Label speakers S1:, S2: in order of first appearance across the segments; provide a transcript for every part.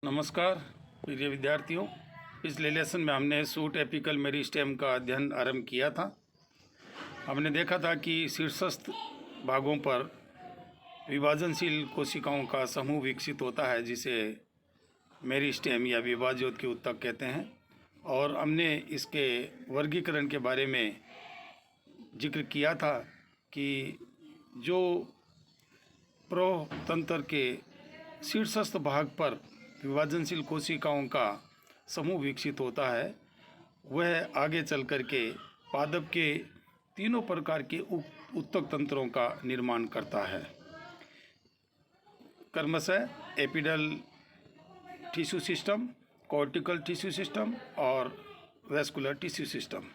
S1: नमस्कार प्रिय विद्यार्थियों। पिछले लेसन में हमने सूट एपिकल मेरिस्टेम का अध्ययन आरंभ किया था। हमने देखा था कि शीर्षस्थ भागों पर विभाजनशील कोशिकाओं का समूह विकसित होता है जिसे मेरिस्टेम या विभाज्योत के उत्तक कहते हैं, और हमने इसके वर्गीकरण के बारे में जिक्र किया था कि जो प्रोतंत्र के शीर्षस्थ भाग पर विभाजनशील कोशिकाओं का समूह विकसित होता है वह आगे चल कर के पादप के तीनों प्रकार के उत्तक तंत्रों का निर्माण करता है, क्रमशः epidermal tissue system, cortical tissue system और वैस्कुलर टिश्यू सिस्टम।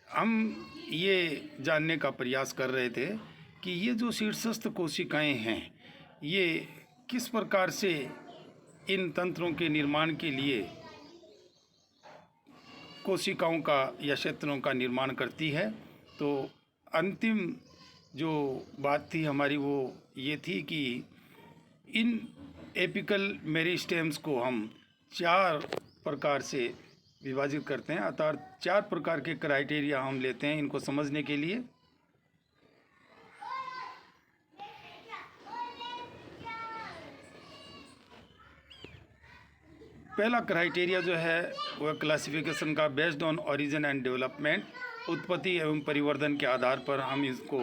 S1: हम ये जानने का प्रयास कर रहे थे कि ये जो शीर्षस्थ कोशिकाएं हैं ये किस प्रकार से इन तंत्रों के निर्माण के लिए कोशिकाओं का या क्षेत्रों का निर्माण करती है। तो अंतिम जो बात थी हमारी वो ये थी कि इन एपिकल मेरिस्टेम्स को हम 4 प्रकार से विभाजित करते हैं, अर्थात 4 प्रकार के क्राइटेरिया हम लेते हैं इनको समझने के लिए। पहला क्राइटेरिया जो है वह क्लासिफिकेशन का based on origin and development, उत्पत्ति एवं परिवर्धन के आधार पर हम इसको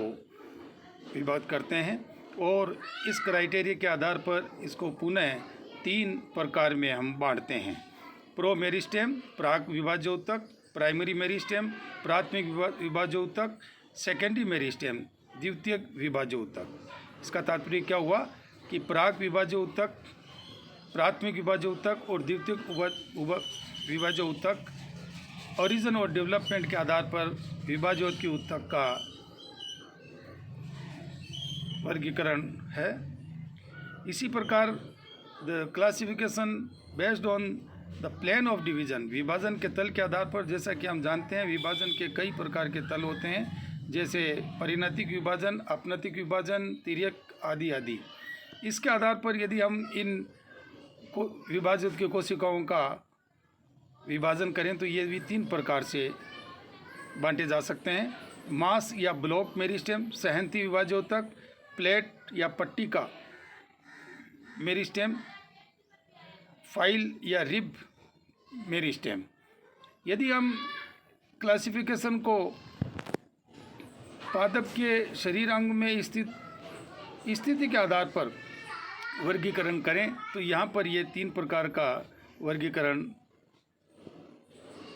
S1: विभाजित करते हैं, और इस क्राइटेरिया के आधार पर इसको पुनः 3 प्रकार में हम बांटते हैं। प्रो मेरिस्टेम प्राक विभाज्य उत्तक, प्राइमरी मेरिस्टेम प्राथमिक विभाज्य उत्तक, सेकेंडरी मेरिस्टेम द्वितीयक विभाज्य उत्तक। इसका तात्पर्य क्या हुआ कि प्राक विभाज्य उत्तक, प्राथमिक विभाज्य उत्तक और द्वितीयक विभाज्य उत्तक ओरिजिन और डेवलपमेंट के आधार पर विभाज्योत की उत्तक का वर्गीकरण है। इसी प्रकार the classification based on the plane of division, विभाजन के तल के आधार पर, जैसा कि हम जानते हैं विभाजन के कई प्रकार के तल होते हैं, जैसे परिणतिक विभाजन, अपनतिक विभाजन, तिर्यक आदि आदि। इसके आधार पर यदि हम इन विभाजित के कोशिकाओं का विभाजन करें तो ये भी 3 प्रकार से बांटे जा सकते हैं। मास या ब्लॉक मेरिस्टेम, सहनती विभाज्योतक, प्लेट या पट्टी का मेरिस्टेम, फाइल या रिब मेरिस्टेम। यदि हम क्लासिफिकेशन को पादप के शरीर अंग में स्थिति के आधार पर वर्गीकरण करें तो यहाँ पर ये 3 प्रकार का वर्गीकरण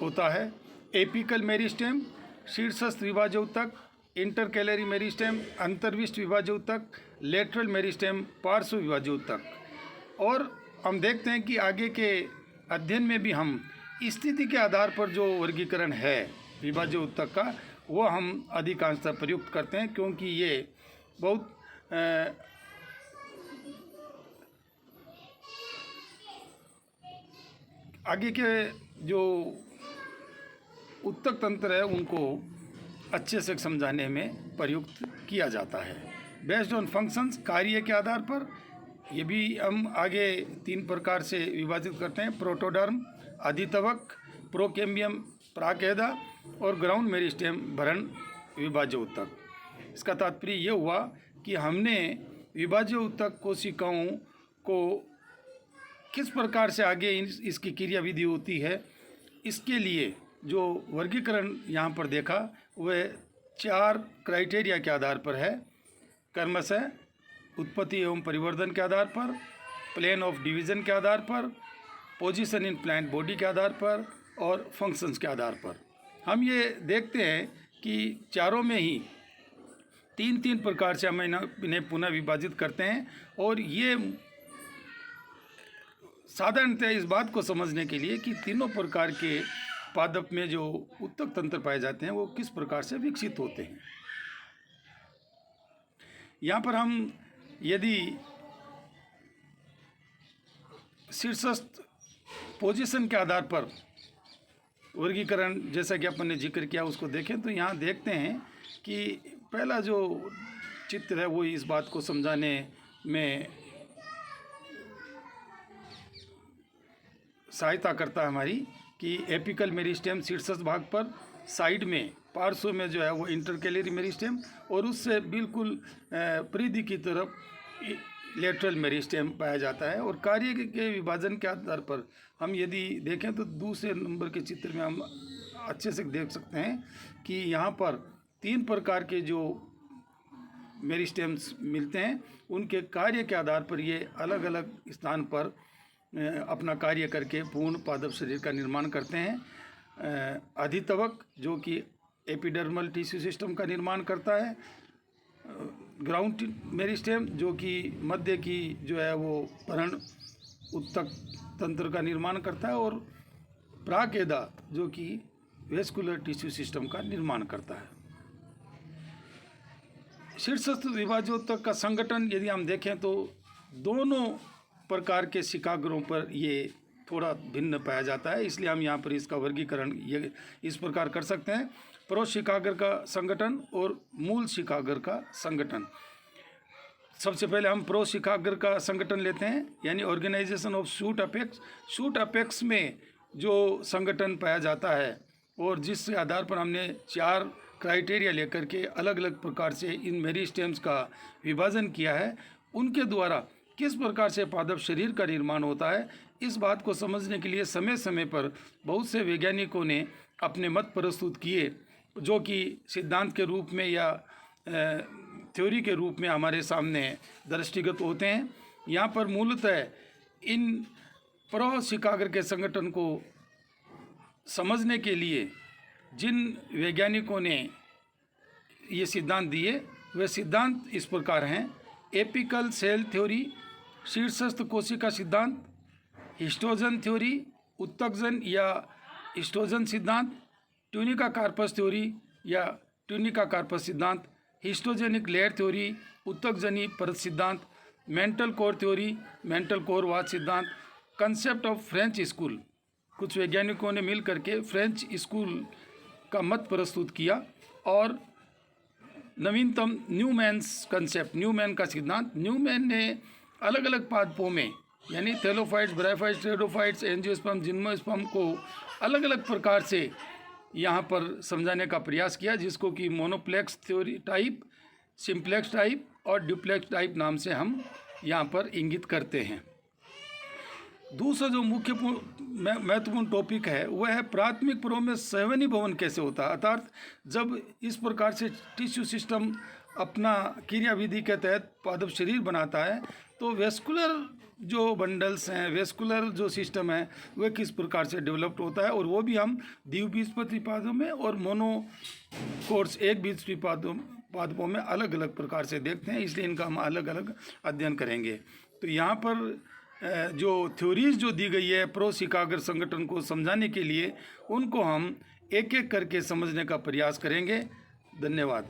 S1: होता है। एपिकल मेरिस्टेम शीर्षस्थ विभाज्य उत्तक, इंटरकैलरी मेरिस्टेम अंतर्विष्ट विभाज्य उत्तक, लेटरल मेरिस्टेम पार्श्व विभाज्य उत्तक। और हम देखते हैं कि आगे के अध्ययन में भी हम स्थिति के आधार पर जो वर्गीकरण है विभाज्य उत्तक का वो हम अधिकांशतः प्रयुक्त करते हैं, क्योंकि ये बहुत आगे के जो उत्तक तंत्र है उनको अच्छे से समझाने में प्रयुक्त किया जाता है। बेस्ड ऑन फंक्शंस, कार्य के आधार पर ये भी हम आगे 3 प्रकार से विभाजित करते हैं। प्रोटोडर्म अधितवक, प्रोकेम्बियम प्राकेदा और ग्राउंड मेरिस्टेम भरण विभाज्य उत्तक। इसका तात्पर्य ये हुआ कि हमने विभाज्य उत्तक कोशिकाओं को किस प्रकार से आगे इसकी क्रिया विधि होती है, इसके लिए जो वर्गीकरण यहाँ पर देखा वह 4 क्राइटेरिया के आधार पर है, क्रमशः उत्पत्ति एवं परिवर्धन के आधार पर, प्लेन ऑफ डिवीजन के आधार पर, पोजीशन इन प्लांट बॉडी के आधार पर और फंक्शंस के आधार पर। हम ये देखते हैं कि चारों में ही 3-3 प्रकार से हम इन्हें पुनः विभाजित करते हैं, और ये साधारणतः इस बात को समझने के लिए कि तीनों प्रकार के पादप में जो उत्तक तंत्र पाए जाते हैं वो किस प्रकार से विकसित होते हैं। यहाँ पर हम यदि शीर्षस्थ पोजीशन के आधार पर वर्गीकरण जैसा कि अपन ने जिक्र किया उसको देखें तो यहाँ देखते हैं कि पहला जो चित्र है वो इस बात को समझाने में सहायता करता है हमारी कि एपिकल मेरिस्टेम शीर्षस्थ भाग पर साइड में पार्श्व में जो है वो इंटरकैलरी मेरिस्टेम और उससे बिल्कुल परिधि की तरफ लेटरल मेरिस्टेम पाया जाता है। और कार्य के विभाजन के आधार पर हम यदि देखें तो दूसरे नंबर के चित्र में हम अच्छे से देख सकते हैं कि यहाँ पर 3 प्रकार के जो मेरिस्टेम्स मिलते हैं, उनके कार्य के आधार पर ये अलग अलग स्थान पर अपना कार्य करके पूर्ण पादप शरीर का निर्माण करते हैं। अधितवक जो कि एपिडर्मल टिश्यू सिस्टम का निर्माण करता है, ग्राउंड मेरिस्टेम जो कि मध्य की जो है वो परण उत्तक तंत्र का निर्माण करता है, और प्राकेदा जो कि वेस्कुलर टिश्यू सिस्टम का निर्माण करता है। शीर्षस्थ विभाजोत्तक का संगठन यदि हम देखें तो दोनों प्रकार के शिकाग्रों पर ये थोड़ा भिन्न पाया जाता है, इसलिए हम यहाँ पर इसका वर्गीकरण ये इस प्रकार कर सकते हैं। प्रोशिकाग्र का संगठन और मूल शिकाग्र का संगठन। सबसे पहले हम प्रोशिकाग्र का संगठन लेते हैं, यानी organisation of shoot apex. Shoot apex में जो संगठन पाया जाता है और जिस आधार पर हमने 4 क्राइटेरिया लेकर के अलग अलग प्रकार से इन मेरिस्टेम्स का विभाजन किया है, उनके द्वारा किस प्रकार से पादप शरीर का निर्माण होता है, इस बात को समझने के लिए समय समय पर बहुत से वैज्ञानिकों ने अपने मत प्रस्तुत किए, जो कि सिद्धांत के रूप में या थ्योरी के रूप में हमारे सामने दृष्टिगत होते हैं। यहाँ पर मूलतः इन प्रोशिकाग्र के संगठन को समझने के लिए जिन वैज्ञानिकों ने ये सिद्धांत दिए, वे सिद्धांत इस प्रकार हैं: एपिकल सेल थ्योरी, शीर्षस्थ कोशिका सिद्धांत, हिस्टोजन थ्योरी, उत्तकजन या हिस्टोजन सिद्धांत, ट्यूनिका कार्पस थ्योरी या ट्यूनिका कार्पस सिद्धांत, हिस्टोजेनिक लेयर थ्योरी, उत्तकजनी परत सिद्धांत, mantle core theory, mantle core वाद सिद्धांत, कंसेप्ट ऑफ फ्रेंच स्कूल। कुछ वैज्ञानिकों ने मिल करके फ्रेंच स्कूल का मत प्रस्तुत किया, और नवीनतम न्यूमैन्स कंसेप्ट, न्यूमैन का सिद्धांत। न्यूमैन ने अलग अलग पादपों में यानी थैलोफाइट्स, ब्रायोफाइट्स, टेरोडोफाइट्स, एंजियोस्पर्म, जिम्नोस्पर्म को अलग अलग प्रकार से यहाँ पर समझाने का प्रयास किया, जिसको कि मोनोप्लेक्स थ्योरी टाइप, सिंप्लेक्स टाइप और ड्यूप्लेक्स टाइप नाम से हम यहाँ पर इंगित करते हैं। दूसरा जो मुख्य महत्वपूर्ण टॉपिक है वह है प्राथमिक परतों में संवहनी भवन कैसे होता है, अर्थात जब इस प्रकार से टिश्यू सिस्टम अपना क्रियाविधि के तहत पादप शरीर बनाता है तो वेस्कुलर जो बंडल्स हैं, वेस्कुलर जो सिस्टम है वह किस प्रकार से डेवलप्ड होता है, और वो भी हम द्विबीजपत्री पादपों में और मोनोकोर्स एक बीजपत्री पादपों में अलग अलग प्रकार से देखते हैं, इसलिए इनका हम अलग अलग अध्ययन करेंगे। तो यहाँ पर जो थ्योरीज जो दी गई है प्रोशिकाग्र संगठन को समझाने के लिए, उनको हम एक एक करके समझने का प्रयास करेंगे। धन्यवाद।